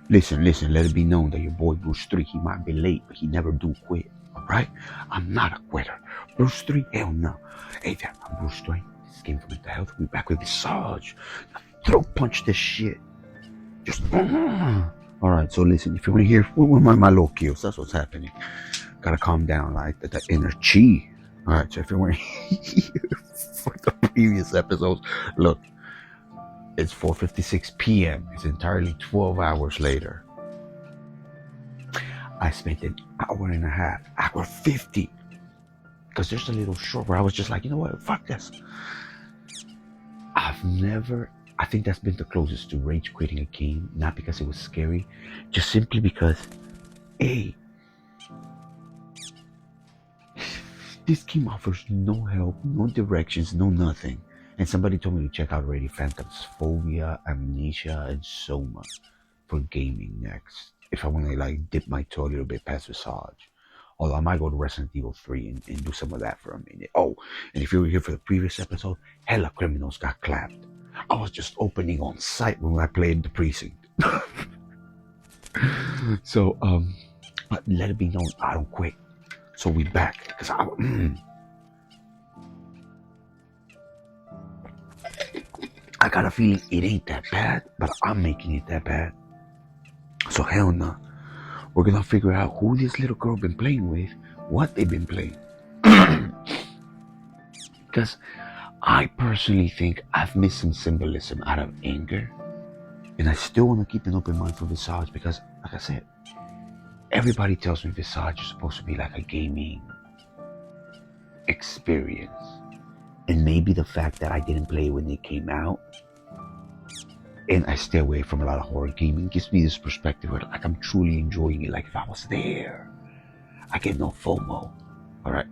Listen, listen, let it be known that your boy Bruce 3, he might be late, but he never do quit. Alright? I'm not a quitter. Bruce 3, hell no. Hey there, I'm Bruce 3. This game for mental health. We're back with Visage. Throat punch this shit. Just alright, so listen, if you want to hear what my low kills, that's what's happening. Gotta calm down, like that inner chi. Alright, so if you want to hear for the previous episodes, look, it's 4:56 p.m. It's entirely 12 hours later. I spent an hour and a half, hour 50. Because there's a little short where I was just like, you know what, fuck this. I think that's been the closest to rage quitting a game, not because it was scary, just simply because, hey, this game offers no help, no directions, no nothing. And somebody told me to check out already Phantom's Phobia, Amnesia, and Soma for gaming next. If I want to like dip my toe a little bit past Visage. Although I might go to Resident Evil 3 and do some of that for a minute. Oh, and if you were here for the previous episode, hella criminals got clapped. I was just opening on site when I played the precinct. So, but let it be known, I don't quit. So we back, because I got a feeling it ain't that bad, but I'm making it that bad. So hell no. We're gonna figure out who this little girl been playing with, what they've been playing. Because I personally think I've missed some symbolism out of anger. And I still want to keep an open mind for Visage because, like I said, everybody tells me Visage is supposed to be like a gaming experience. And maybe the fact that I didn't play it when it came out and I stay away from a lot of horror gaming gives me this perspective where like I'm truly enjoying it, like if I was there. I get no FOMO. Alright.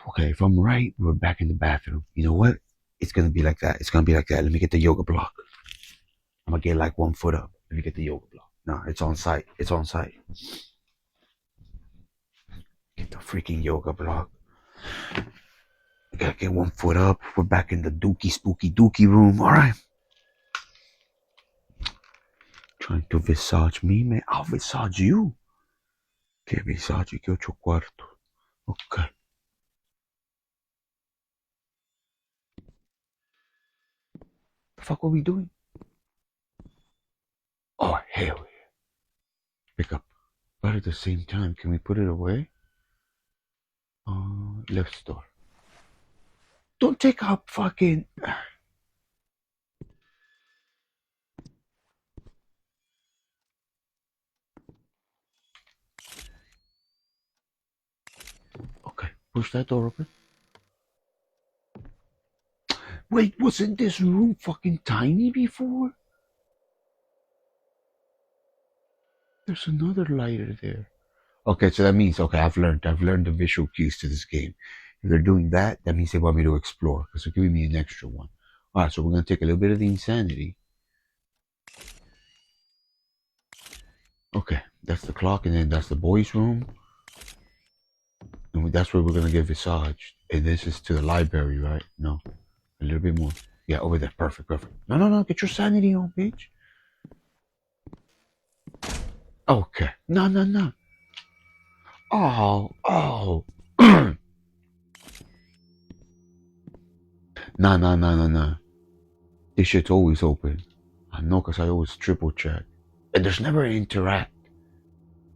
Okay, if I'm right, we're back in the bathroom. You know what? It's gonna be like that. It's gonna be like that. Let me get the yoga block. I'm gonna get like 1 foot up. Let me get the yoga block. No, it's on site. It's on site. Get the freaking yoga block. I gotta get 1 foot up. We're back in the dookie spooky dookie room. Alright. Trying to visage me, man. I'll visage you. Che visagi che ho quarto. Okay. The fuck are we doing? Oh, hell yeah. Pick up. But at the same time, can we put it away? Left store. Don't take up fucking... Okay, push that door open. Wait, wasn't this room fucking tiny before? There's another lighter there. Okay, so that means, okay, I've learned the visual cues to this game. If they're doing that, that means they want me to explore, because they're giving me an extra one. Alright, so we're going to take a little bit of the insanity. Okay, that's the clock, and then that's the boys' room. And that's where we're going to get Visage. And this is to the library, right? No, a little bit more. Yeah, over there. Perfect, perfect. No, no, no, get your sanity on, bitch. Okay. No, no, no. Oh, oh. Nah, nah, nah, nah, nah. This shit's always open. I know because I always triple check. And there's never an interact.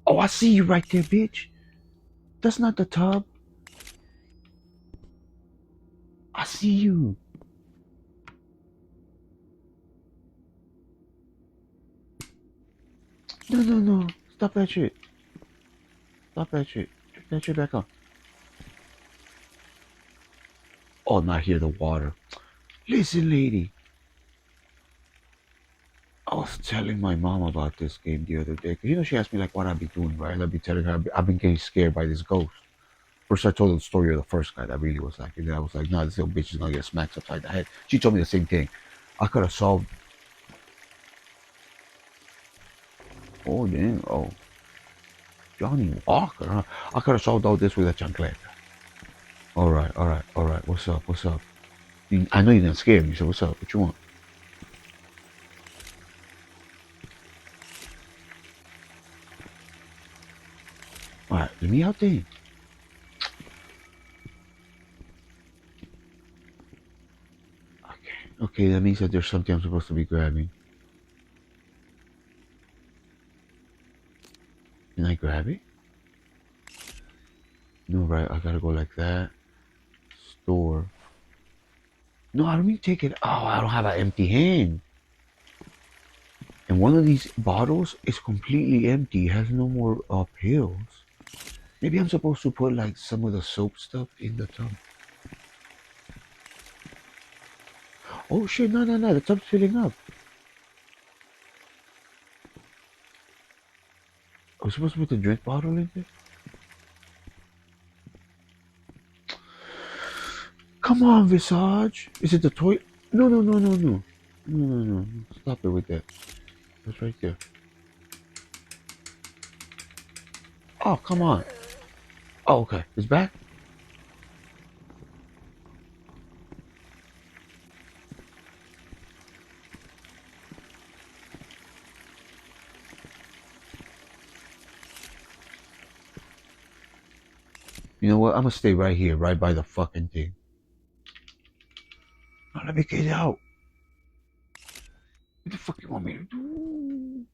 Oh, I see you right there, bitch. That's not the tub. I see you. No, no, no. Stop that shit. Stop that shit. Get that shit back on. Oh, not here, the water. Listen, lady. I was telling my mom about this game the other day. You know, she asked me like what I'd be doing, right? I'd be telling her I've been getting scared by this ghost. First, I told her the story of the first guy that really was like, and then I was like, no, this little bitch is gonna get smacked upside the head. She told me the same thing. I could have solved. Oh, damn. Oh, Johnny Walker, huh? I could have solved all this with a chancleta. All right, all right, all right. What's up? What's up? I know you're not scared me, so what's up? What you want? let me out then. Okay, that means that there's something I'm supposed to be grabbing. Can I grab it? No, right, I gotta go like that. Store. No, I don't mean take it. Oh, I don't have an empty hand. And one of these bottles is completely empty. It has no more pills. Maybe I'm supposed to put like some of the soap stuff in the tub. Oh shit, no, the tub's filling up. I was supposed to put the drink bottle in there? Come on, Visage. Is it the toy? No. No. Stop it with that. That's right there. Oh, come on. Oh, okay. It's back? You know what? I'm gonna stay right here, right by the fucking thing. Now let me get out. What the fuck you want me to do?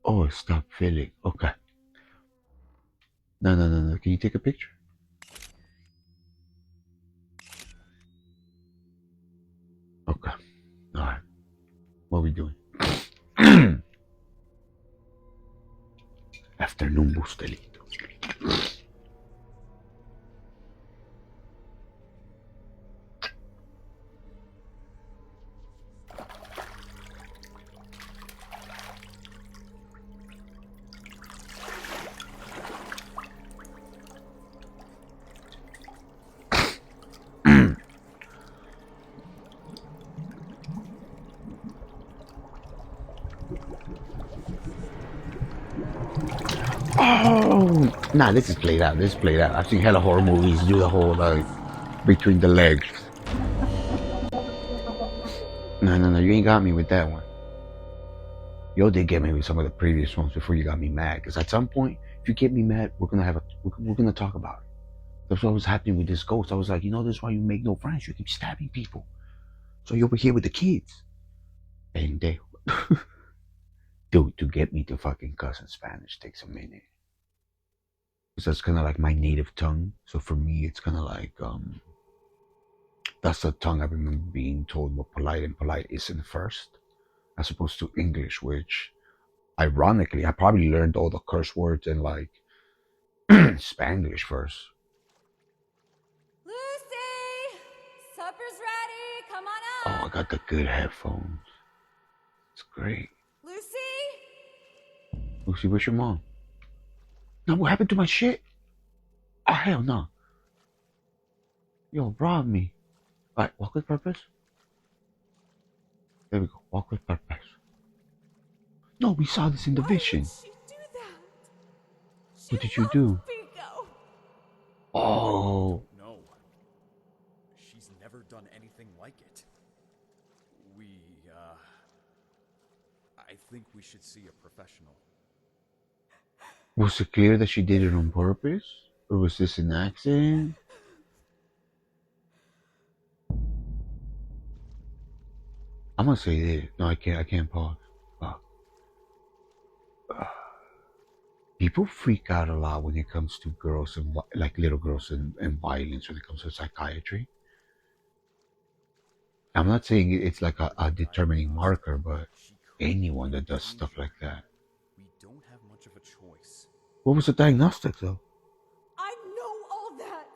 Oh, stop filling. Okay. No. Can you take a picture? Okay. Alright. What are we doing? Afternoon bustelito. Oh, nah, this is played out. This is played out. I've seen hella horror movies do the whole like between the legs. No, you ain't got me with that one. Yo did get me with some of the previous ones before you got me mad. Because at some point, if you get me mad, we're gonna talk about it. That's what was happening with this ghost. I was like, this is why you make no friends. You keep stabbing people. So you're over here with the kids, and they, dude, to get me to fucking cuss in Spanish takes a minute. Because that's kind of like my native tongue. So for me, it's kind of like that's the tongue I remember being told what polite and polite isn't first, as opposed to English, which ironically I probably learned all the curse words in like Spanglish first. Lucy, supper's ready. Come on Oh, I up. got the good headphones. It's great. Lucy? Lucy, where's your mom? No, what happened to my shit? Oh, hell no. Yo, rob me. Alright, walk with purpose. There we go. Walk with purpose. No, we saw this in the Why vision. would she do that? She What did you loves do? Bingo. Oh. No. She's never done anything like it. I think we should see a professional. Was it clear that she did it on purpose? Or was this an accident? I'm gonna say this. No, I can't pause. Fuck. People freak out a lot when it comes to girls and like little girls and violence when it comes to psychiatry. I'm not saying it's like a determining marker, but anyone that does stuff like that. We don't have much of a choice. What was the diagnostic though? I know all that.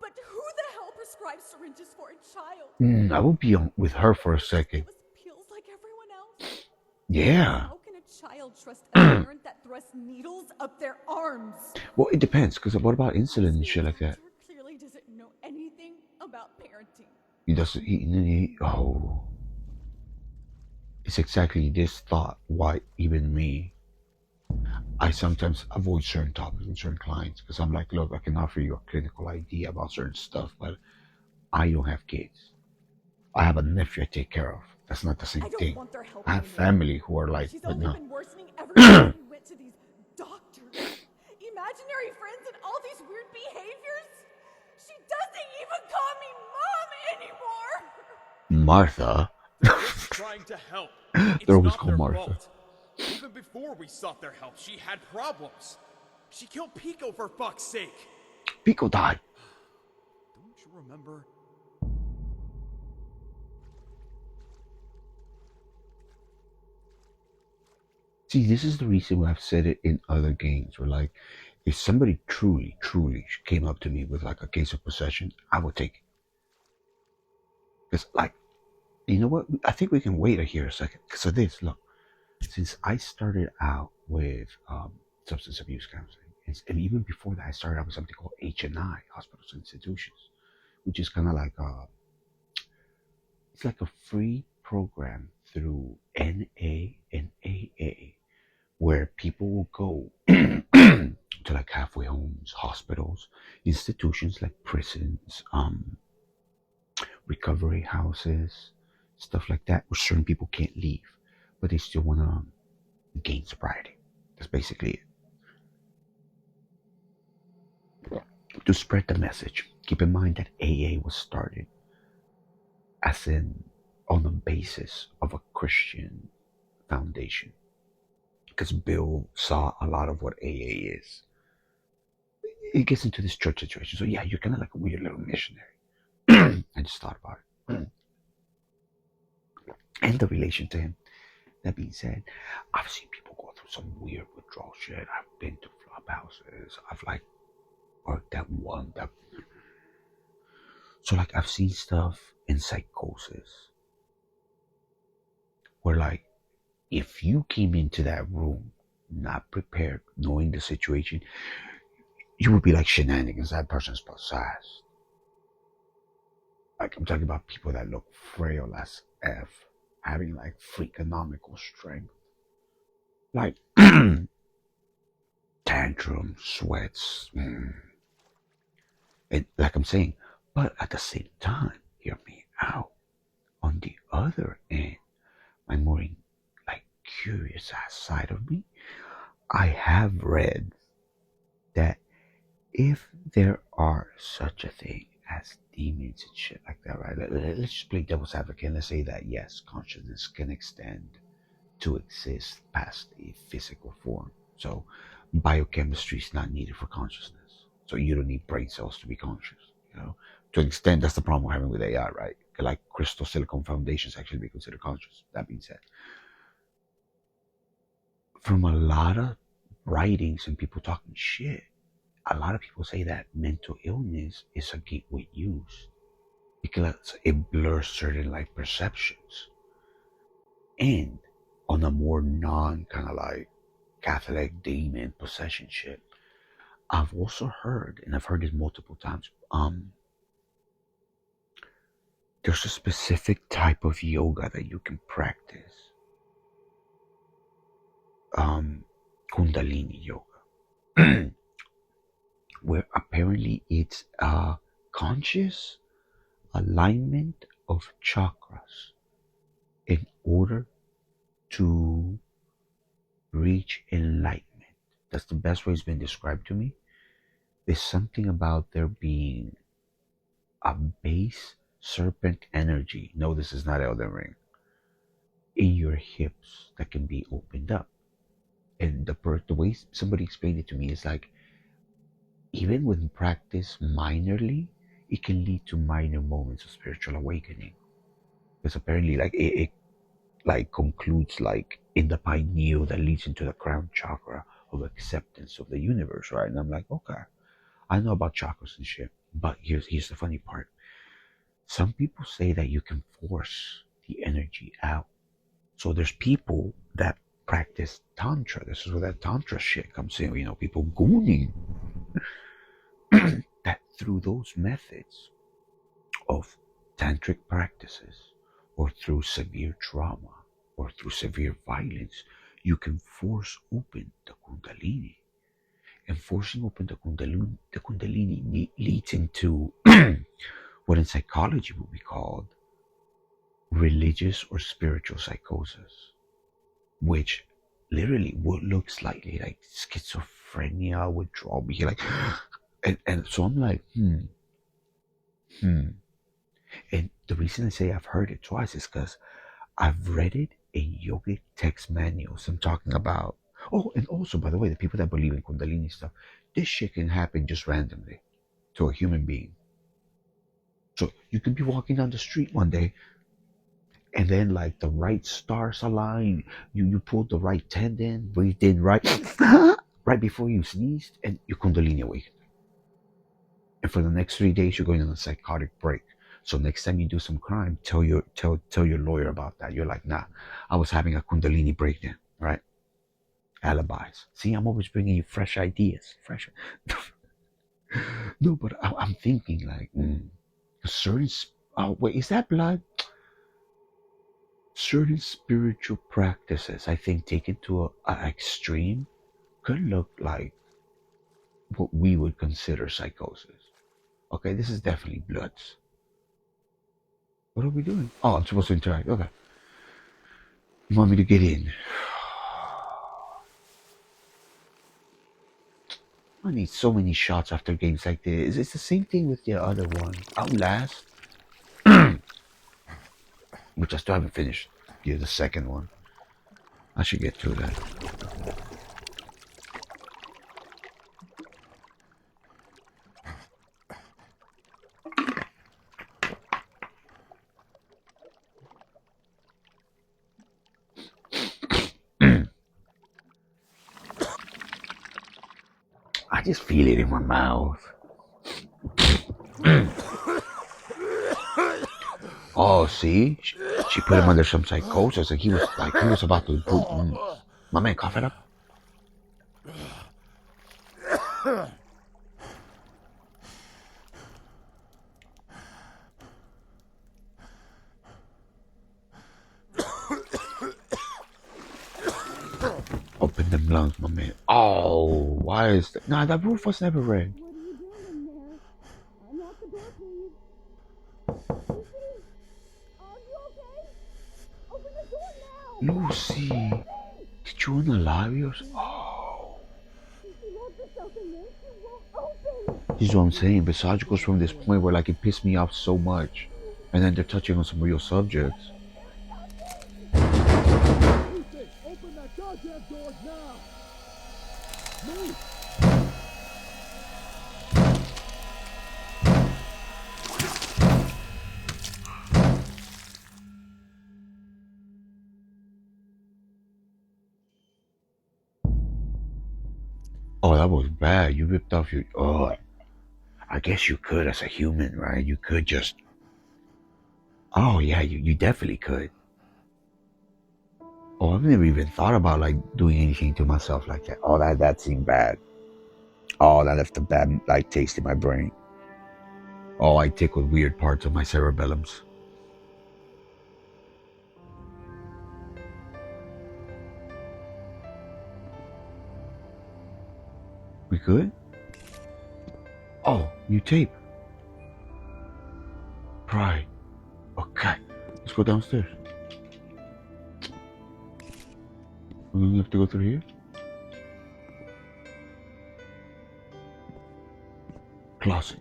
But who the hell prescribes syringes for a child? I will be on with her for a second. Give us pills like everyone else? Yeah. How can a child trust a parent that thrusts needles up their arms? Well, it depends, because what about insulin and shit like that? Doctor clearly doesn't know anything about parenting. He doesn't. Oh. It's exactly this thought. Why even me? I sometimes avoid certain topics and certain clients because I'm like, look, I can offer you a clinical idea about certain stuff, but I don't have kids. I have a nephew I take care of. That's not the same I don't thing. want their help I have anymore. family who are like, She's but only no. been worsening ever since we went to these doctors. Imaginary friends and all these weird behaviors. She doesn't even call me mom anymore. Martha. They're just trying to help. They're It's always not called their Martha. fault. Even before we sought their help, she had problems. She killed Pico for fuck's sake. Pico died. Don't you remember? See, this is the reason why I've said it in other games where, like, if somebody truly, truly came up to me with like a case of possession, I would take it. Because, like, you know what? I think we can wait here a second. Because of this, look, since I started out with substance abuse counseling, and even before that, I started out with something called H&I, hospitals and institutions, which is kind of like it's like a free program through NA and AA where people will go to like halfway homes, hospitals, institutions like prisons, recovery houses, stuff like that, where certain people can't leave, but they still want to gain sobriety. That's basically it. To spread the message, keep in mind that AA was started as in on the basis of a Christian foundation, because Bill saw a lot of what AA is. It gets into this church situation. So yeah, you're kind of like a weird little missionary. I just thought about it. And the relation to him. That being said, I've seen people go through some weird withdrawal shit. I've been to flop houses. I've like worked at one that so like I've seen stuff in psychosis where like if you came into that room not prepared, knowing the situation, you would be like shenanigans. That person's possessed. Like I'm talking about people that look frail as F, having like freakonomical strength. Like tantrums, sweats, and like I'm saying, but at the same time, hear me out. On the other end, my more like curious ass side of me, I have read that if there are such a thing as demons and shit like that, right? Let's just play devil's advocate and let's say that yes, consciousness can extend to exist past a physical form. So biochemistry is not needed for consciousness. So you don't need brain cells to be conscious. You know, to an extent, that's the problem we're having with AI, right? Like crystal silicon foundations actually be considered conscious. That being said, from a lot of writings and people talking shit, a lot of people say that mental illness is a gateway use because it blurs certain like perceptions. And on a more non kind of like Catholic demon possession shit, I've also heard, and I've heard this multiple times, there's a specific type of yoga that you can practice. Kundalini yoga. Where apparently it's a conscious alignment of chakras in order to reach enlightenment. That's the best way it's been described to me. There's something about there being a base serpent energy. No, this is not Elden Ring. In your hips that can be opened up. And the way somebody explained it to me is like, even when practiced minorly, it can lead to minor moments of spiritual awakening. Because apparently, like it like concludes like in the pineal that leads into the crown chakra of acceptance of the universe, right? And I'm like, okay, I know about chakras and shit, but here's the funny part. Some people say that you can force the energy out. So there's people that practice tantra. This is where that tantra shit comes in. You know, people gooning that through those methods of tantric practices or through severe trauma or through severe violence, you can force open the Kundalini. And forcing open the Kundalini leads into what in psychology would be called religious or spiritual psychosis, which literally would look slightly like schizophrenia, withdrawal, be like, and so I'm like, hmm. And the reason I say I've heard it twice is because I've read it in yogic text manuals. I'm talking about. Oh, and also, by the way, the people that believe in Kundalini stuff, this shit can happen just randomly to a human being. So you could be walking down the street one day, and then like the right stars align. You pulled the right tendon, breathed in right, right before you sneezed, and your Kundalini awakened. And for the next 3 days, you're going on a psychotic break. So next time you do some crime, tell your lawyer about that. You're like, nah, I was having a Kundalini breakdown, right? Alibis. See, I'm always bringing you fresh ideas, fresh. No, but I'm thinking like, certain. Oh wait, is that blood? Certain spiritual practices, I think, taken to an extreme, could look like what we would consider psychosis. Okay, this is definitely bloods. What are we doing? Oh, I'm supposed to interact. Okay. You want me to get in? I need so many shots after games like this. It's the same thing with the other one. Outlast, which I still haven't finished. Yeah, the second one. I should get through that. I just feel it in my mouth. Oh, see? She put him under some psychosis and he was about to put, my man, cough it up. Open them lungs, my man. Oh, why is that? Nah, that roof was never red. What are you doing in there? Unlock the door, please. Lucy? Are you okay? Open the door now! Lucy, did you unalive yourself? Oh. She locked herself in there. She won't open. This is what I'm saying. Visage goes from this point where like it pissed me off so much. And then they're touching on some real subjects. Lucy, open that goddamn door now! Move! Oh, that was bad. You ripped off your. Oh, I guess you could as a human, right? You could just. Oh, yeah, you definitely could. Oh, I've never even thought about like doing anything to myself like that. Oh, that seemed bad. Oh, that left a bad like taste in my brain. Oh, I tickled weird parts of my cerebellums. We good? Oh, new tape. Pride. Okay, let's go downstairs. We're gonna have to go through here. Closet.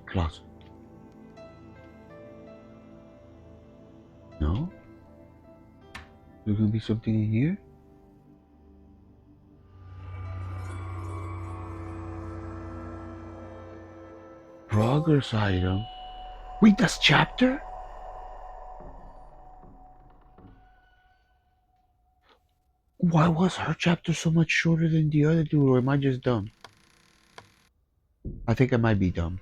No? There's gonna be something in here? Progress item. Wait, that's chapter? Why was her chapter so much shorter than the other dude, or am I just dumb? I think I might be dumb.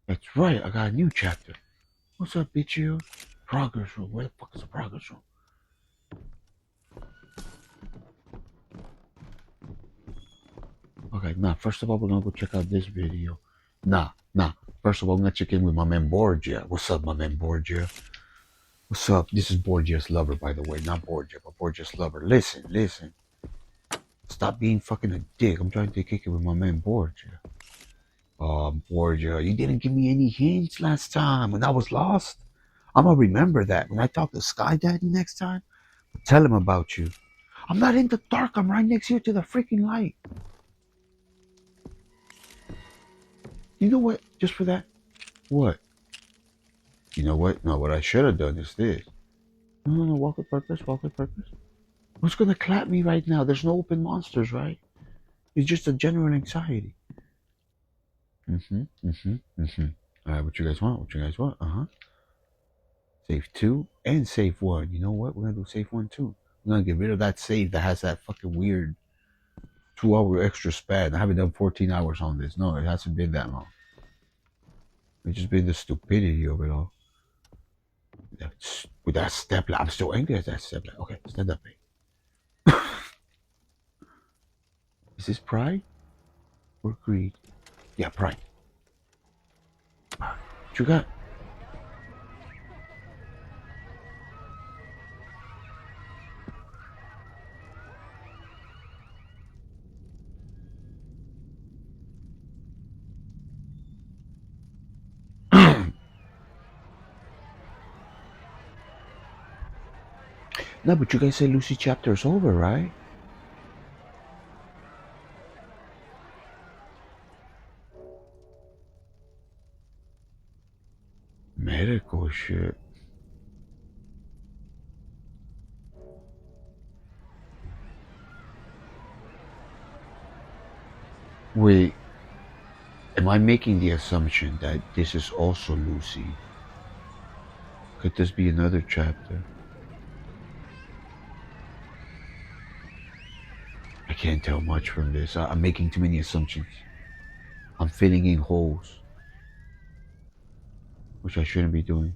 That's right, I got a new chapter. What's up, bitch? You? Progress room. Where the fuck is the progress room? Okay, now first of all, we're gonna go check out this video, Nah, nah. First of all, I'm gonna check in with my man Borgia. What's up, my man Borgia? What's up? This is Borgia's lover, by the way. Not Borgia, but Borgia's lover. Listen, listen. Stop being fucking a dick. I'm trying to kick it with my man Borgia. Borgia, you didn't give me any hints last time when I was lost. I'm gonna remember that when I talk to Sky Daddy next time. Tell him about you. I'm not in the dark. I'm right next here to the freaking light. You know what? Just for that. What? You know what? No, what I should have done is this. No, no, no. Walk with purpose. Walk with purpose. Who's gonna clap me right now? There's no open monsters, right? It's just a general anxiety. Mm-hmm. Mm-hmm. Mm-hmm. All right. What you guys want? What you guys want? Uh-huh. Save 2 and save 1. You know what? We're gonna do save 1 too. We're gonna get rid of that save that has that fucking weird 2 hour extra span. I haven't done 14 hours on this. No, it hasn't been that long. It's just been the stupidity of it all. With that step, I'm still angry at that step. Okay, stand up, mate. Is this pride or greed? Yeah, pride. What you got? No, but you guys say Lucy chapter's over, right? Medical shit. Wait, am I making the assumption that this is also Lucy? Could this be another chapter? I can't tell much from this. I'm making too many assumptions. I'm filling in holes, which I shouldn't be doing.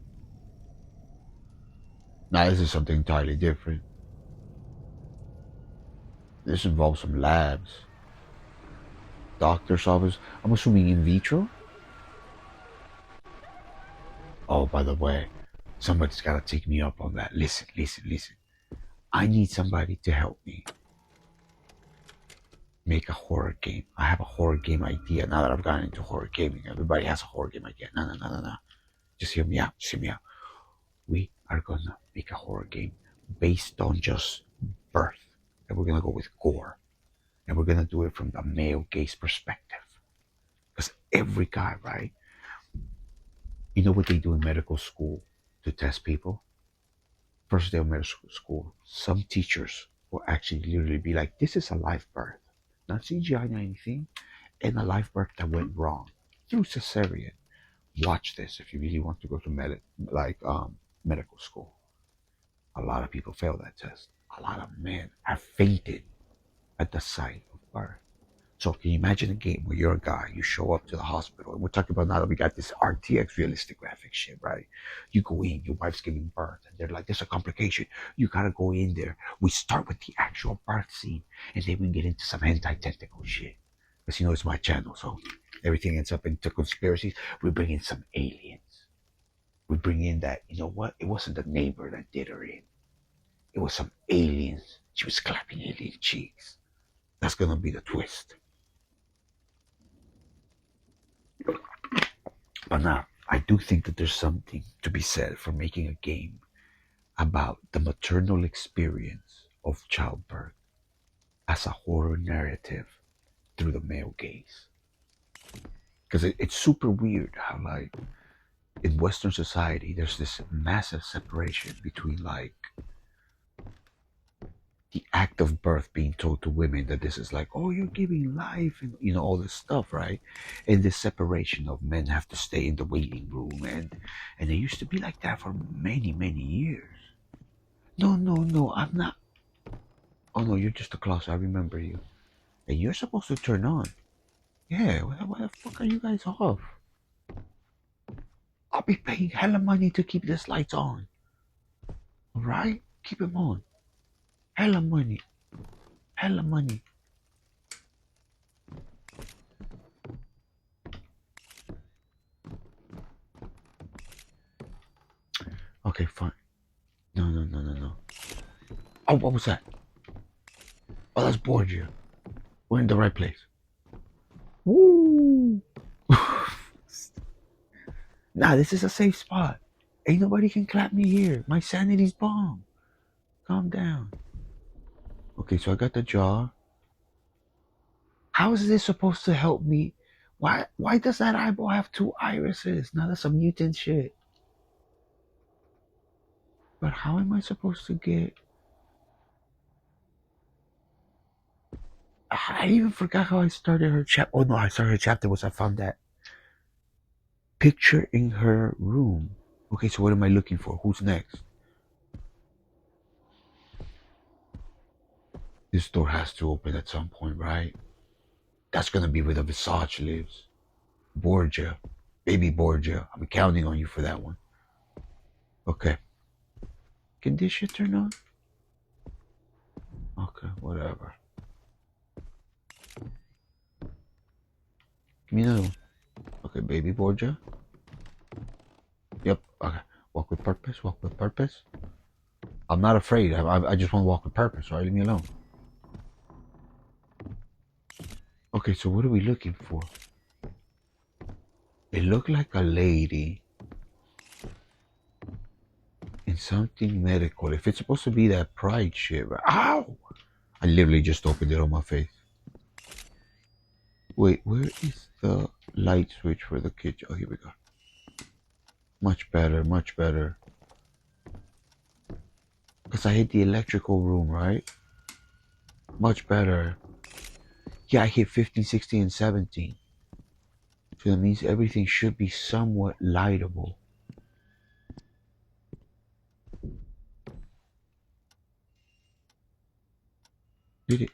Now, this is something entirely different. This involves some labs, doctor's office. I'm assuming in vitro. Oh, by the way, somebody's got to take me up on that. Listen, listen, listen. I need somebody to help me make a horror game. I have a horror game idea now that I've gotten into horror gaming. Everybody has a horror game idea. No, no, no, no, no. Just hear me out. Just hear me out. We are gonna make a horror game based on just birth. And we're gonna go with gore. And we're gonna do it from the male gaze perspective. Because every guy, right? You know what they do in medical school to test people? First day of medical school, some teachers will actually literally be like, this is a live birth. Not CGI or anything. And a live birth that went wrong through cesarean. Watch this if you really want to go to medical school. A lot of people fail that test. A lot of men have fainted at the sight of birth. So can you imagine a game where you're a guy, you show up to the hospital, and we're talking about now that we got this RTX realistic graphic shit, right? You go in, your wife's giving birth, and they're like, there's a complication. You gotta go in there. We start with the actual birth scene, and then we get into some anti-tentacle shit. Because it's my channel, so everything ends up into conspiracies. We bring in some aliens. We bring in that, you know what? It wasn't the neighbor that did her in. It was some aliens. She was clapping alien cheeks. That's gonna be the twist. But now, I do think that there's something to be said for making a game about the maternal experience of childbirth as a horror narrative through the male gaze. Because it's super weird how, like, in Western society, there's this massive separation between, like, the act of birth being told to women that this is like, oh, you're giving life, and all this stuff, right? And this separation of men have to stay in the waiting room, and it used to be like that for many, many years. No, no, no, I'm not. Oh no, you're just a closet. I remember you. And you're supposed to turn on. Yeah, what the fuck are you guys off? I'll be paying hella money to keep these lights on. Alright? Keep them on. Hella money. Hella money. Okay, fine. No, no, no, no, no. Oh, what was that? Oh, that's Borgia. We're in the right place. Woo! Nah, this is a safe spot. Ain't nobody can clap me here. My sanity's bomb. Calm down. Okay, so I got the jaw. How is this supposed to help me? Why does that eyeball have two irises? Now that's some mutant shit. But how am I supposed to get... I even forgot how I started her chapter. Oh no, I started her chapter was I found that picture in her room. Okay, so what am I looking for? Who's next? This door has to open at some point, right? That's gonna be where the Visage lives. Borgia. Baby Borgia. I'm counting on you for that one. Okay. Can this shit turn on? Okay, whatever. Give me another one. Okay, baby Borgia. Yep, okay. Walk with purpose, walk with purpose. I'm not afraid. I just want to walk with purpose, right? Leave me alone. Okay, so what are we looking for? It looked like a lady in something medical. If it's supposed to be that pride shit, right? Ow! I literally just opened it on my face. Wait, where is the light switch for the kitchen? Oh, here we go. Much better, much better. Because I hit the electrical room, right? Much better. Yeah, I hit 15, 16, and 17. So that means everything should be somewhat lightable. Did it?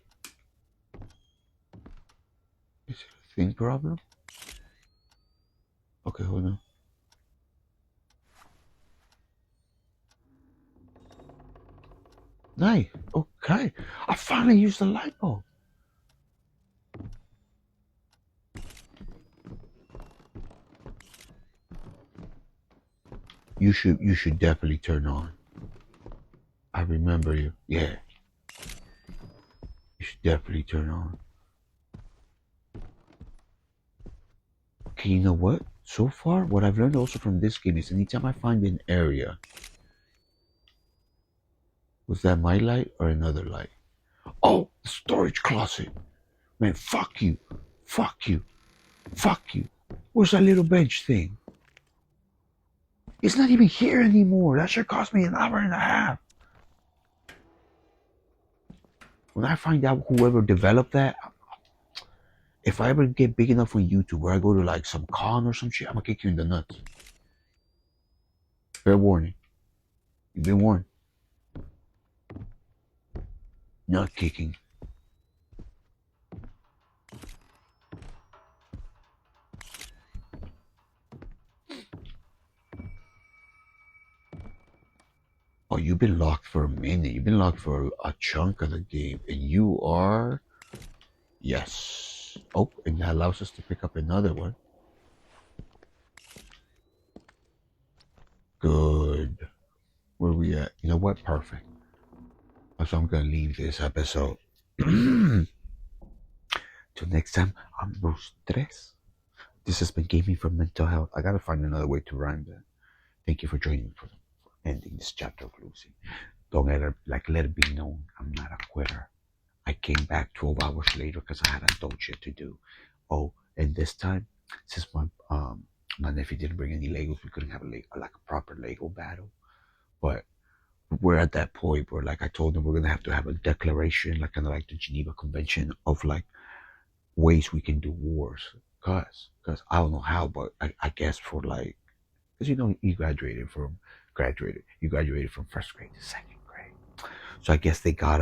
Is it a thing problem? Okay, hold on. Nice. Okay. I finally used the light bulb. You should definitely turn on. I remember you. Yeah. You should definitely turn on. Okay, you know what? So far, what I've learned also from this game is anytime I find an area, was that my light or another light? Oh, the storage closet. Man, fuck you. Fuck you. Fuck you. Where's that little bench thing? It's not even here anymore. That should cost me an hour and a half. When I find out whoever developed that, if I ever get big enough on YouTube where I go to like some con or some shit, I'm gonna kick you in the nuts. Fair warning. You've been warned. Nut kicking. Oh, you've been locked for a minute. You've been locked for a chunk of the game. And you are... Yes. Oh, and that allows us to pick up another one. Good. Where we at? You know what? Perfect. So I'm gonna leave this episode. Till next time, I'm Bruce Tres. This has been Gaming for Mental Health. I gotta find another way to rhyme that. Thank you for joining me for ending this chapter of Lucy. Don't let it be known I'm not a quitter. I came back 12 hours later because I had adult shit to do. Oh, and this time, since my nephew didn't bring any Legos, we couldn't have a proper Lego battle. But we're at that point where, like I told them, we're gonna have to have a declaration, like kind of like the Geneva Convention of like ways we can do wars. Cause I don't know how, but I guess for like, cause you graduated from first grade to second grade. So I guess they got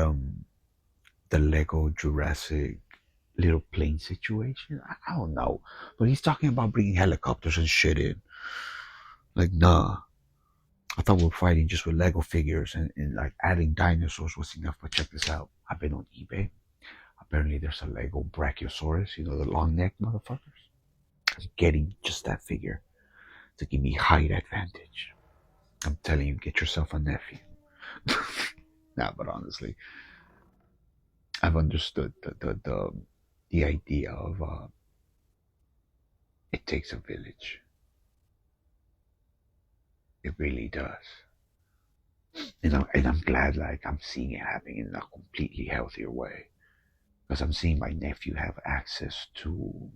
the Lego Jurassic little plane situation. I don't know, but he's talking about bringing helicopters and shit in. Like, nah. I thought we were fighting just with Lego figures and like adding dinosaurs was enough. But check this out. I've been on eBay. Apparently there's a Lego Brachiosaurus, the long neck motherfuckers. I'm getting just that figure to give me height advantage. I'm telling you, get yourself a nephew. Nah, but honestly, I've understood the idea of it takes a village. It really does. And I'm glad like I'm seeing it happening in a completely healthier way. Because I'm seeing my nephew have access to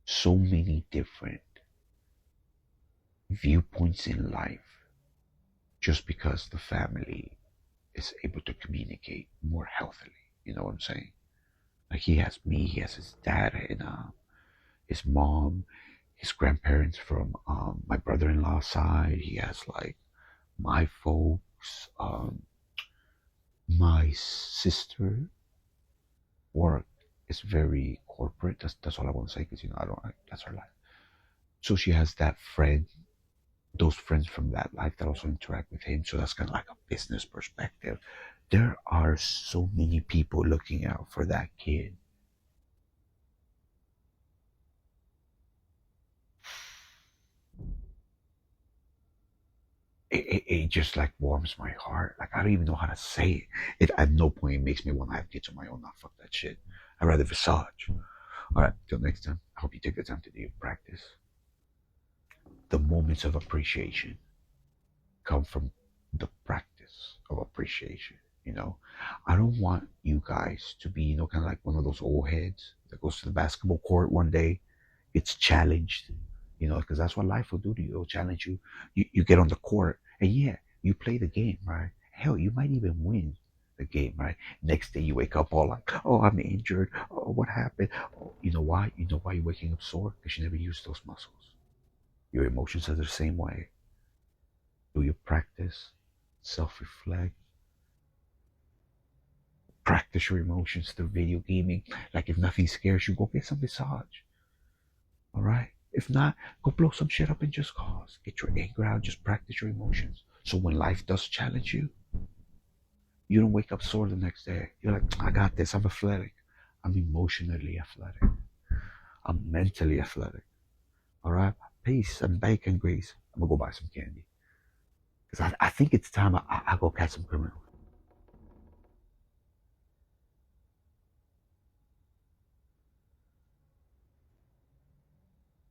so many different viewpoints in life just because the family is able to communicate more healthily. You know what I'm saying? Like he has me, he has his dad and his mom, his grandparents from my brother-in-law's side. He has like my folks, my sister work is very corporate. That's all I want to say because I don't. That's her life. So she has that friend, those friends from that life that also interact with him. So that's kind of like a business perspective. There are so many people looking out for that kid. It just like warms my heart. Like I don't even know how to say it. It at no point makes me want to have kids of my own. Not fuck that shit. I'd rather Visage. All right, till next time. I hope you take the time to do your practice. The moments of appreciation come from the practice of appreciation. I don't want you guys to be, kind of like one of those old heads that goes to the basketball court one day, gets challenged, because that's what life will do to you. It'll challenge you. You get on the court, and yeah, you play the game, right? Hell, you might even win the game, right? Next day you wake up all like, oh, I'm injured. Oh, what happened? Oh, you know why? You know why you're waking up sore? Because you never used those muscles. Your emotions are the same way. Do your practice, self-reflect, practice your emotions through video gaming. Like if nothing scares you, go get some Visage. All right. If not, go blow some shit up and just cause. Get your anger out. Just practice your emotions. So when life does challenge you, you don't wake up sore the next day. You're like, I got this. I'm athletic. I'm emotionally athletic. I'm mentally athletic. All right. Peace and bacon grease. I'm gonna go buy some candy because I think it's time I go catch some criminals.